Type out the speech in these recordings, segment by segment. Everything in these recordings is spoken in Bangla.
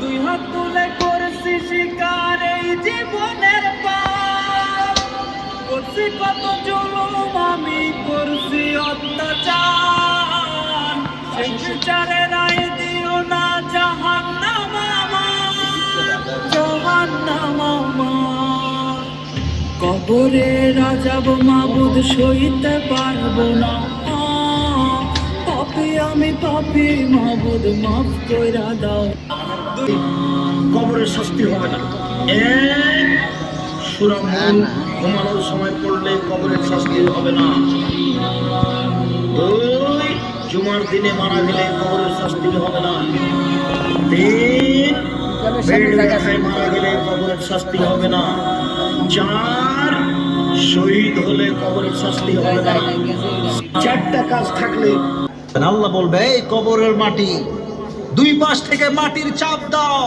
দুই হাত তুলে করছি শিকার এই জীবনের পাপ, করছি কত জুলুম আমি, করছি অত্যাচার, সেই বিচারে রায় দিও না জাহান্নাম আমার, জাহান্নাম আমার। কবরের আযাব মাবুদ সইতে পারবো না, পাপী আমি পাপী, মাবুদ মাফ কইরা দাও। কবরের শাস্তি হবে না। এক, সূরা মুলক ঘুমানোর সময় পড়লে কবরের শাস্তি হবে না। দুই, জুমার দিনে মারা গেলে কবরের শাস্তি হবে না। তিন, বেড ব্যথায় মারা গেলে কবরের শাস্তি হবে না। চার, শহীদ হলে কবরের শাস্তি হবে না। চারটা কাজ থাকলে আল্লাহ বলবে, এই কবরের মাটি দুই পাশ থেকে মাটির চাপ দাও।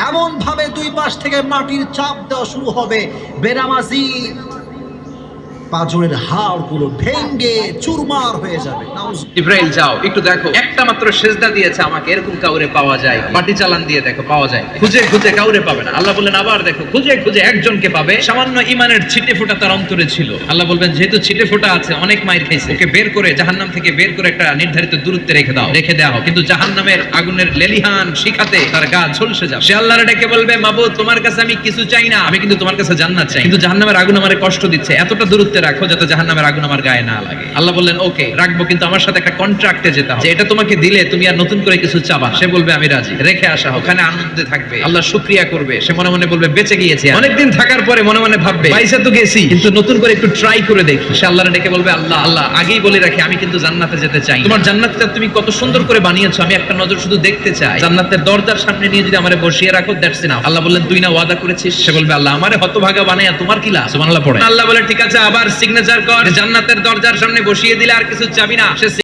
এমন ভাবে দুই পাশ থেকে মাটির চাপ দেওয়া শুরু হবে, বেনামাজি পাঁজরের হাড়গুলো ভেঙে চুরমার হয়ে যাবে। জিবরাইল যাও একটু দেখো, একটা মাত্র সেজদা দিয়েছে আমাকে, এরকম কাউরে পাওয়া যায়? মাটি চালান দিয়ে দেখো, পাওয়া যায়? খুঁজে খুঁজে কাউরে পাবে না। আল্লাহ বললেন আবার দেখো, খুঁজে খুঁজে একজনকে পাবে, সামান্য ঈমানের ছিটে ফোঁটা তার অন্তরে ছিল। আল্লাহ বলবেন যেহেতু ছিটে ফোঁটা আছে, অনেক মাইর খাইছে, ওকে বের করে জাহান্নাম থেকে বের করে একটা নির্ধারিত দূরত্বে রেখে দাও, রেখে দেওয়া হোক। কিন্তু জাহান্নামের আগুনের লেলিহান শিখাতে তার গা ঝলসে যাবে। সে আল্লাহর ডেকে বলবে, মাবুদ তোমার কাছে আমি কিছু চাই না, আমি কিন্তু তোমার কাছে জান্নাত চাই, কিন্তু জাহান্নামের আগুন আমারে কষ্ট দিচ্ছে, এতটা দূরত্বে রাখো যাতে জাহান্নামের আগুন আমার গায়ে না লাগে। আল্লাহ বললেন ওকে রাখবো, কিন্তু আমার সাথে একটা কন্ট্রাক্টে যেতে হবে, যে এটা তোমাকে দিলে তুমি আর নতুন করে কিছু চাবা। সে বলবে আমি রাজি, রেখে আসা, ওখানে আনন্দে থাকবে, আল্লাহ শুকরিয়া করবে। সে মনে মনে বলবে বেঁচে গিয়েছে। অনেকদিন থাকার পরে মনে মনে ভাববে পয়সা তো গেছি, কিন্তু নতুন করে একটু ট্রাই করে দেখি। সে আল্লাহর ডেকে বলবে, আল্লাহ আল্লাহ আগেই বলে রাখি আমি কিন্তু জান্নাতে যেতে চাই, তোমার জান্নাতটা তুমি কত সুন্দর করে বানিয়েছো, আমি একটা নজর শুধু দেখতে চাই। জান্নাতের দরজার সামনে নিয়ে যদি আমারে বসিয়ে রাখো, দ্যাটস এনাফ। আল্লাহ বললেন তুই না ওয়াদা করেছিস? সে বলবে আল্লাহ আমারে হতভাগা বানায়া তোমার কি লাভ? সুবহানাল্লাহ পড়ে। আল্লাহ বলে ঠিক আছে, আবার সিগনেচার কর, জান্নাতের দরজার সামনে বসিয়ে দিলে আর কিছু চাবি না। সে